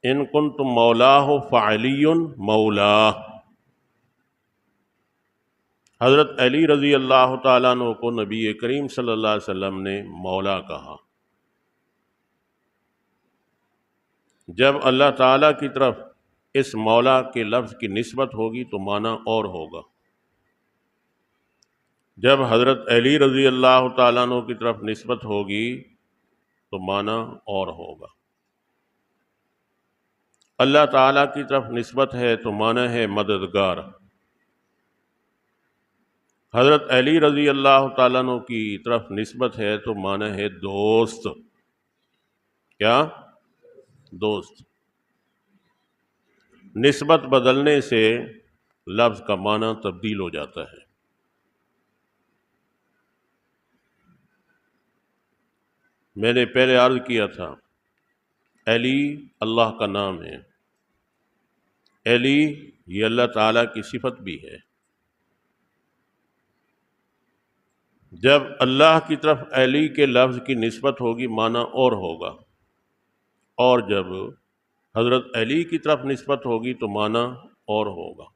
ان کنتم مولاہ فعلی مولاہ۔ حضرت علی رضی اللہ تعالیٰ عنہ کو نبی کریم صلی اللہ علیہ وسلم نے مولا کہا۔ جب اللہ تعالیٰ کی طرف اس مولا کے لفظ کی نسبت ہوگی تو معنی اور ہوگا، جب حضرت علی رضی اللہ تعالیٰ عنہ کی طرف نسبت ہوگی تو معنی اور ہوگا۔ اللہ تعالیٰ کی طرف نسبت ہے تو معنی ہے مددگار۔ حضرت علی رضی اللہ تعالیٰ عنہ کی طرف نسبت ہے تو معنی ہے دوست۔ کیا؟ دوست۔ نسبت بدلنے سے لفظ کا معنی تبدیل ہو جاتا ہے۔ میں نے پہلے عرض کیا تھا علی اللہ کا نام ہے، علی یہ اللہ تعالیٰ کی صفت بھی ہے۔ جب اللہ کی طرف علی کے لفظ کی نسبت ہوگی معنی اور ہوگا، اور جب حضرت علی کی طرف نسبت ہوگی تو معنی اور ہوگا۔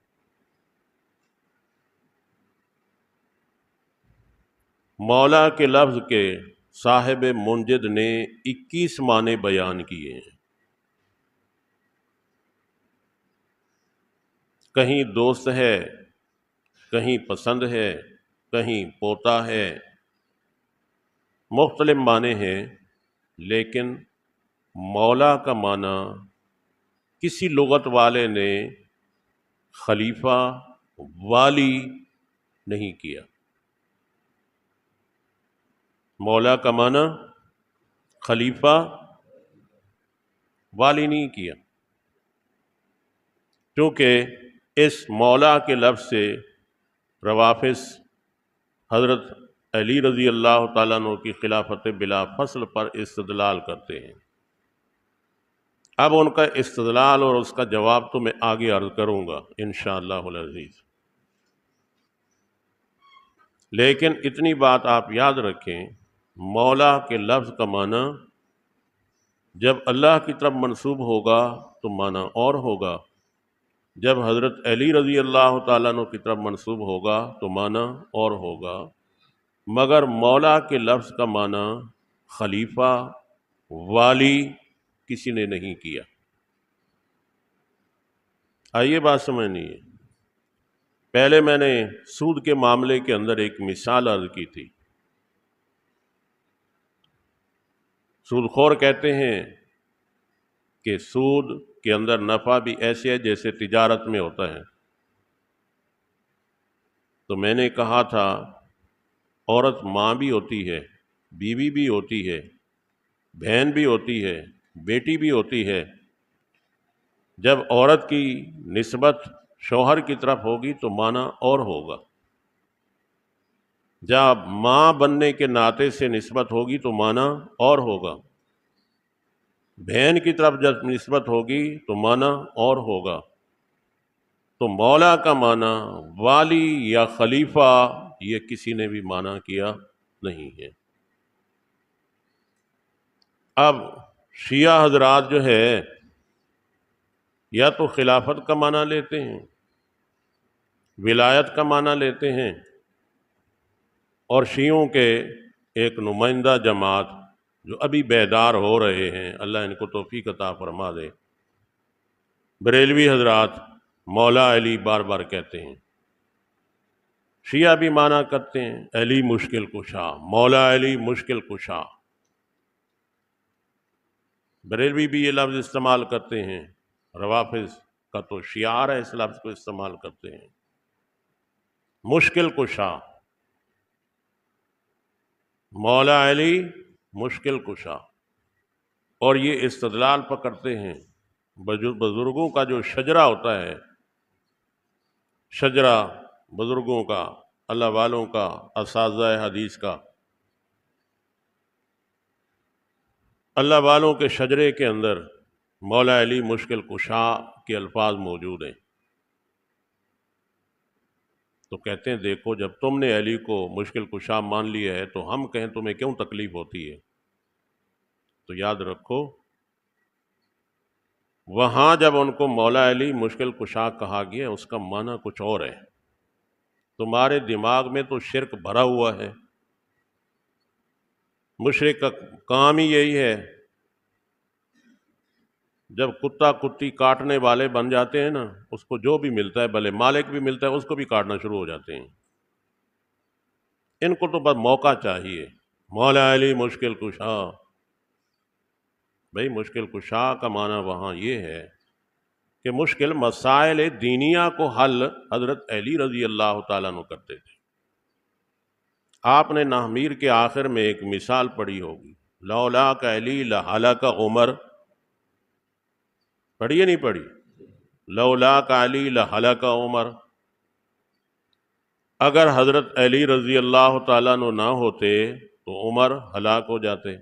مولا کے لفظ کے صاحب منجد نے 21 معنی بیان کیے ہیں۔ کہیں دوست ہے، کہیں پسند ہے، کہیں پوتا ہے، مختلف معنی ہیں، لیکن مولا کا معنی کسی لغت والے نے خلیفہ، والی نہیں کیا۔ مولا کا معنی خلیفہ، والی نہیں کیا، کیونکہ اس مولا کے لفظ سے روافض حضرت علی رضی اللہ تعالیٰ عنہ کی خلافت بلا فصل پر استدلال کرتے ہیں۔ اب ان کا استدلال اور اس کا جواب تو میں آگے عرض کروں گا انشاءاللہ العزیز، لیکن اتنی بات آپ یاد رکھیں، مولا کے لفظ کا معنی جب اللہ کی طرف منسوب ہوگا تو معنی اور ہوگا، جب حضرت علی رضی اللہ تعالیٰ عنہ کی طرف منسوب ہوگا تو معنی اور ہوگا، مگر مولا کے لفظ کا معنی خلیفہ، والی کسی نے نہیں کیا۔ آئیے بات سمجھنی ہے۔ پہلے میں نے سود کے معاملے کے اندر ایک مثال عرض کی تھی۔ سود خور کہتے ہیں کہ سود کے اندر نفع بھی ایسے ہے جیسے تجارت میں ہوتا ہے۔ تو میں نے کہا تھا عورت ماں بھی ہوتی ہے، بیوی بھی ہوتی ہے، بہن بھی ہوتی ہے، بیٹی بھی ہوتی ہے۔ جب عورت کی نسبت شوہر کی طرف ہوگی تو معنی اور ہوگا، جب ماں بننے کے ناطے سے نسبت ہوگی تو معنی اور ہوگا، بہن کی طرف جب نسبت ہوگی تو معنی اور ہوگا۔ تو مولا کا معنی والی یا خلیفہ یہ کسی نے بھی معنی کیا نہیں ہے۔ اب شیعہ حضرات جو ہے یا تو خلافت کا معنی لیتے ہیں، ولایت کا معنی لیتے ہیں، اور شیعوں کے ایک نمائندہ جماعت جو ابھی بیدار ہو رہے ہیں، اللہ ان کو توفیق عطا فرما دے، بریلوی حضرات مولا علی بار بار کہتے ہیں۔ شیعہ بھی معنی کرتے ہیں علی مشکل کشا، مولا علی مشکل کشا۔ بریلوی بھی یہ لفظ استعمال کرتے ہیں، روافظ کا تو شعار ہے، اس لفظ کو استعمال کرتے ہیں، مشکل کشا، مولا علی مشکل کشا۔ اور یہ استدلال پکڑتے ہیں بزرگوں کا جو شجرہ ہوتا ہے، شجرہ بزرگوں کا، اللہ والوں کا، اساتذہ حدیث کا، اللہ والوں کے شجرے کے اندر مولا علی مشکل کشا کے الفاظ موجود ہیں۔ تو کہتے ہیں دیکھو جب تم نے علی کو مشکل کشا مان لیا ہے تو ہم کہیں تمہیں کیوں تکلیف ہوتی ہے؟ تو یاد رکھو وہاں جب ان کو مولا علی مشکل کشا کہا گیا اس کا معنی کچھ اور ہے۔ تمہارے دماغ میں تو شرک بھرا ہوا ہے، مشرک کا کام ہی یہی ہے، جب کتا کتی کاٹنے والے بن جاتے ہیں نا، اس کو جو بھی ملتا ہے، بھلے مالک بھی ملتا ہے، اس کو بھی کاٹنا شروع ہو جاتے ہیں۔ ان کو تو بس موقع چاہیے، مولا علی مشکل کشا۔ بھئی مشکل کشا کا معنی وہاں یہ ہے کہ مشکل مسائل دینیہ کو حل حضرت علی رضی اللہ تعالیٰ عنہ کرتے تھے۔ آپ نے نحمیر کے آخر میں ایک مثال پڑھی ہوگی، لولا کا علی لہلک عمر، پڑھی یا نہیں پڑھی؟ لولا کا علی لہلک عمر، اگر حضرت علی رضی اللہ تعالیٰ عنہ نہ ہوتے تو عمر ہلاک ہو جاتے۔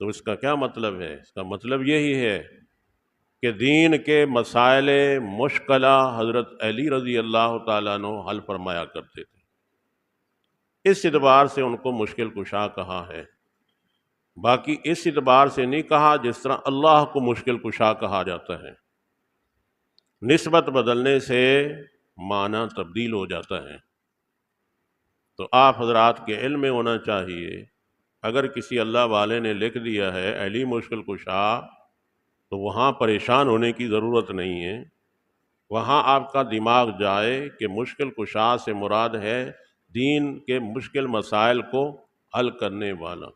تو اس کا کیا مطلب ہے؟ اس کا مطلب یہی ہے کہ دین کے مسائل مشکلہ حضرت علی رضی اللہ تعالیٰ عنہ حل فرمایا کرتے تھے، اس اعتبار سے ان کو مشکل کشا کہا ہے۔ باقی اس اعتبار سے نہیں کہا جس طرح اللہ کو مشکل کشا کہا جاتا ہے، نسبت بدلنے سے معنی تبدیل ہو جاتا ہے۔ تو آپ حضرات کے علم میں ہونا چاہیے، اگر کسی اللہ والے نے لکھ دیا ہے علی مشکل کشا، تو وہاں پریشان ہونے کی ضرورت نہیں ہے۔ وہاں آپ کا دماغ جائے کہ مشکل کشا سے مراد ہے دین کے مشکل مسائل کو حل کرنے والا،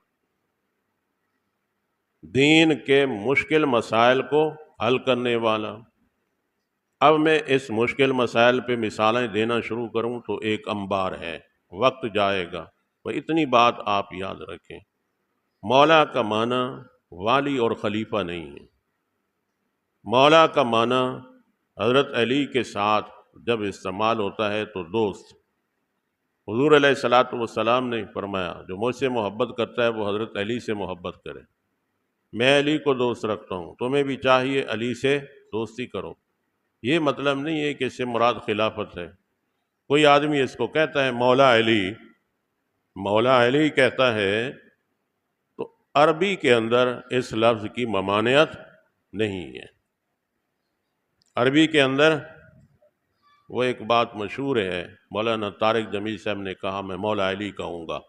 دین کے مشکل مسائل کو حل کرنے والا۔ اب میں اس مشکل مسائل پہ مثالیں دینا شروع کروں تو ایک انبار ہے، وقت جائے گا، وہ اتنی بات آپ یاد رکھیں، مولا کا معنی والی اور خلیفہ نہیں ہے۔ مولا کا معنی حضرت علی کے ساتھ جب استعمال ہوتا ہے تو دوست۔ حضور علیہ الصلوۃ والسلام نے فرمایا جو مجھ سے محبت کرتا ہے وہ حضرت علی سے محبت کرے، میں علی کو دوست رکھتا ہوں، تمہیں بھی چاہیے علی سے دوستی کرو۔ یہ مطلب نہیں ہے کہ اس سے مراد خلافت ہے۔ کوئی آدمی اس کو کہتا ہے مولا علی، مولا علی کہتا ہے، تو عربی کے اندر اس لفظ کی ممانعت نہیں ہے۔ عربی کے اندر وہ ایک بات مشہور ہے، مولانا طارق جمیل صاحب نے کہا میں مولا علی کہوں گا،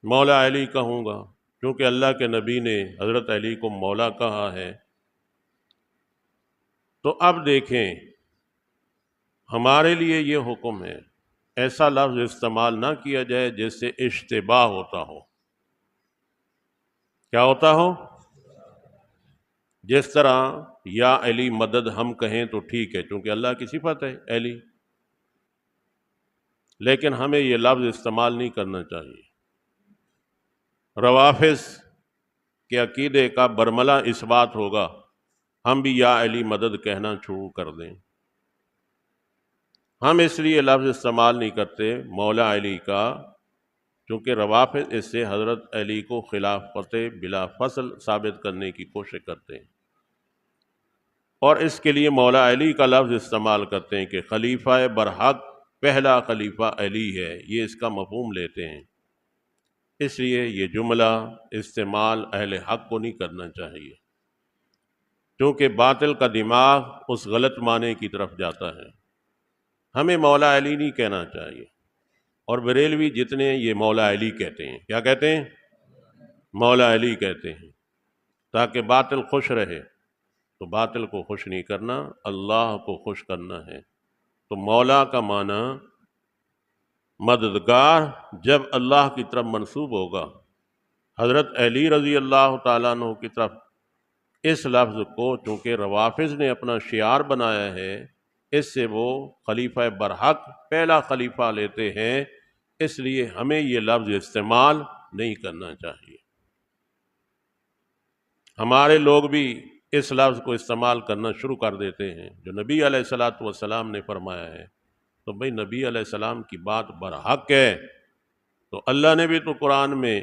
مولا علی کہوں گا، کیونکہ اللہ کے نبی نے حضرت علی کو مولا کہا ہے۔ تو اب دیکھیں ہمارے لیے یہ حکم ہے ایسا لفظ استعمال نہ کیا جائے جس سے اشتباہ ہوتا ہو۔ کیا ہوتا ہو؟ جس طرح یا علی مدد ہم کہیں تو ٹھیک ہے کیونکہ اللہ کی صفت ہے علی، لیکن ہمیں یہ لفظ استعمال نہیں کرنا چاہیے۔ روافظ کے عقیدے کا برملا اس بات ہوگا ہم بھی یا علی مدد کہنا شروع کر دیں۔ ہم اس لیے لفظ استعمال نہیں کرتے مولا علی کا، کیونکہ روافظ اس سے حضرت علی کو خلافت بلا فصل ثابت کرنے کی کوشش کرتے ہیں، اور اس کے لیے مولا علی کا لفظ استعمال کرتے ہیں کہ خلیفہ برحق پہلا خلیفہ علی ہے، یہ اس کا مفہوم لیتے ہیں۔ اس لیے یہ جملہ استعمال اہل حق کو نہیں کرنا چاہیے، کیونکہ باطل کا دماغ اس غلط معنی کی طرف جاتا ہے۔ ہمیں مولا علی نہیں کہنا چاہیے، اور بریلوی جتنے ہیں یہ مولا علی کہتے ہیں۔ کیا کہتے ہیں؟ مولا علی کہتے ہیں، تاکہ باطل خوش رہے۔ تو باطل کو خوش نہیں کرنا، اللہ کو خوش کرنا ہے۔ تو مولا کا معنی مددگار جب اللہ کی طرف منسوب ہوگا، حضرت علی رضی اللہ تعالیٰ عنہ کی طرف، اس لفظ کو چونکہ روافظ نے اپنا شعار بنایا ہے، اس سے وہ خلیفہ برحق پہلا خلیفہ لیتے ہیں، اس لیے ہمیں یہ لفظ استعمال نہیں کرنا چاہیے۔ ہمارے لوگ بھی اس لفظ کو استعمال کرنا شروع کر دیتے ہیں جو نبی علیہ الصلوۃ والسلام نے فرمایا ہے۔ تو بھئی نبی علیہ السلام کی بات برحق ہے، تو اللہ نے بھی تو قرآن میں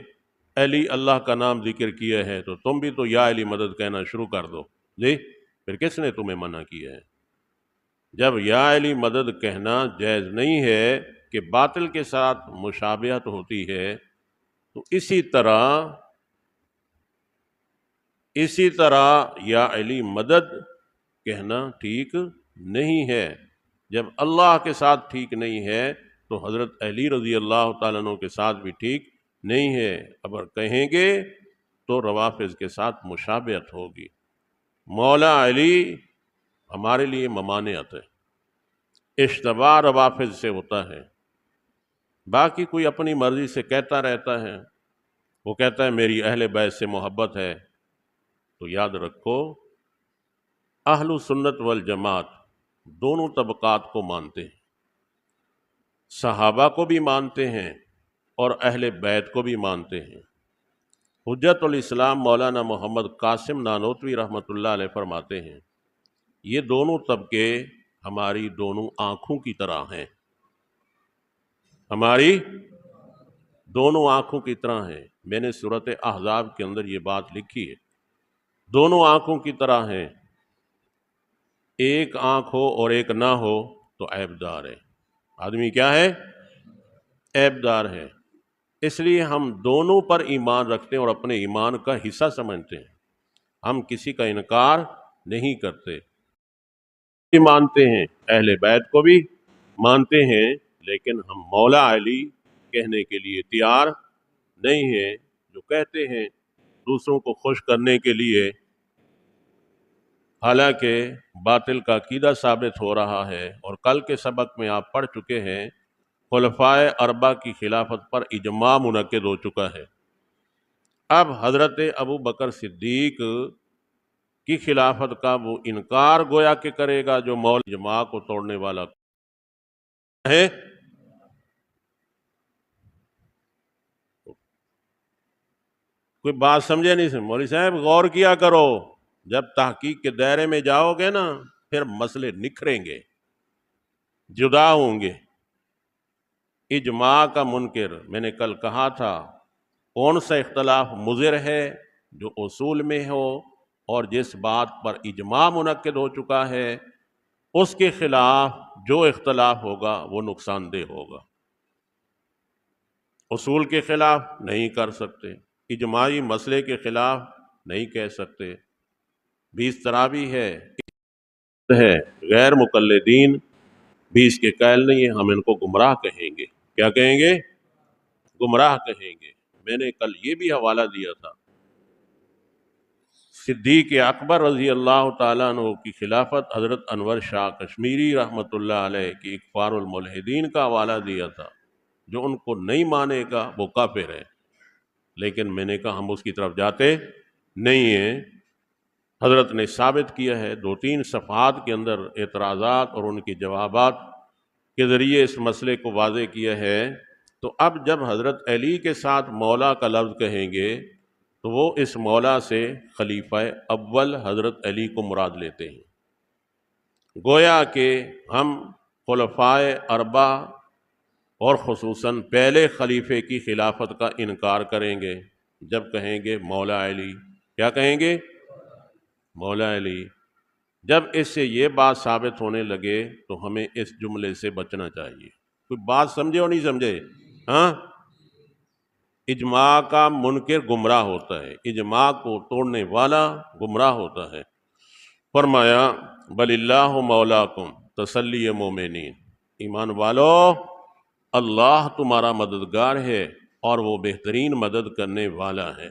علی اللہ کا نام ذکر کیا ہے، تو تم بھی تو یا علی مدد کہنا شروع کر دو جی، پھر کس نے تمہیں منع کیا ہے؟ جب یا علی مدد کہنا جائز نہیں ہے کہ باطل کے ساتھ مشابہت ہوتی ہے، تو اسی طرح اسی طرح یا علی مدد کہنا ٹھیک نہیں ہے۔ جب اللہ کے ساتھ ٹھیک نہیں ہے تو حضرت علی رضی اللہ تعالیٰ عنہ کے ساتھ بھی ٹھیک نہیں ہے۔ اگر کہیں گے تو روافض کے ساتھ مشابہت ہوگی۔ مولا علی ہمارے لیے ممانعت ہے، اشتباہ روافض سے ہوتا ہے۔ باقی کوئی اپنی مرضی سے کہتا رہتا ہے، وہ کہتا ہے میری اہل بیت سے محبت ہے، تو یاد رکھو اہل سنت والجماعت دونوں طبقات کو مانتے ہیں، صحابہ کو بھی مانتے ہیں اور اہل بیت کو بھی مانتے ہیں۔ حجت الاسلام مولانا محمد قاسم نانوتوی رحمۃ اللہ علیہ فرماتے ہیں یہ دونوں طبقے ہماری دونوں آنکھوں کی طرح ہیں، ہماری دونوں آنکھوں کی طرح ہیں۔ میں نے سورۃ احزاب کے اندر یہ بات لکھی ہے، دونوں آنکھوں کی طرح ہیں، ایک آنکھ ہو اور ایک نہ ہو تو عیب دار ہے، آدمی کیا ہے؟ عیب دار ہے۔ اس لیے ہم دونوں پر ایمان رکھتے ہیں اور اپنے ایمان کا حصہ سمجھتے ہیں، ہم کسی کا انکار نہیں کرتے، مانتے ہیں، اہل بیت کو بھی مانتے ہیں، لیکن ہم مولا علی کہنے کے لیے تیار نہیں ہیں۔ جو کہتے ہیں دوسروں کو خوش کرنے کے لیے، حالانکہ باطل کا عقیدہ ثابت ہو رہا ہے، اور کل کے سبق میں آپ پڑھ چکے ہیں خلفائے اربعہ کی خلافت پر اجماع منعقد ہو چکا ہے۔ اب حضرت ابو بکر صدیق کی خلافت کا وہ انکار گویا کہ کرے گا جو مول اجماع کو توڑنے والا ہے۔ کوئی بات سمجھے نہیں سمجھے؟ مولوی صاحب غور کیا کرو، جب تحقیق کے دائرے میں جاؤ گے نا پھر مسئلے نکھریں گے، جدا ہوں گے۔ اجماع کا منکر، میں نے کل کہا تھا، کون سا اختلاف مضر ہے؟ جو اصول میں ہو اور جس بات پر اجماع منعقد ہو چکا ہے اس کے خلاف جو اختلاف ہوگا وہ نقصان دہ ہوگا۔ اصول کے خلاف نہیں کر سکتے، اجماعی مسئلے کے خلاف نہیں کہہ سکتے۔ بھی اس طرح بھی ہے غیر مقلدین بھی اس کے قائل نہیں ہیں، ہم ان کو گمراہ کہیں گے۔ کیا کہیں گے؟ گمراہ کہیں گے۔ میں نے کل یہ بھی حوالہ دیا تھا، صدیق اکبر رضی اللہ تعالیٰ عنہ کی خلافت حضرت انور شاہ کشمیری رحمۃ اللہ علیہ کی اکفار الملحدین کا حوالہ دیا تھا، جو ان کو نہیں مانے گا وہ کافر ہے، لیکن میں نے کہا ہم اس کی طرف جاتے نہیں ہیں۔ حضرت نے ثابت کیا ہے، 2-3 صفحات کے اندر اعتراضات اور ان کی جوابات کے ذریعے اس مسئلے کو واضح کیا ہے۔ تو اب جب حضرت علی کے ساتھ مولا کا لفظ کہیں گے تو وہ اس مولا سے خلیفہ اول حضرت علی کو مراد لیتے ہیں، گویا کہ ہم خلفائے اربعہ اور خصوصاً پہلے خلیفے کی خلافت کا انکار کریں گے جب کہیں گے مولا علی۔ کیا کہیں گے؟ مولا علی۔ جب اس سے یہ بات ثابت ہونے لگے تو ہمیں اس جملے سے بچنا چاہیے۔ کوئی بات سمجھے اور نہیں سمجھے؟ ہاں، اجماع کا منکر گمراہ ہوتا ہے، اجماع کو توڑنے والا گمراہ ہوتا ہے۔ فرمایا بل اللہ مولاکم، تسلی مومنین، ایمان والو اللہ تمہارا مددگار ہے اور وہ بہترین مدد کرنے والا ہے۔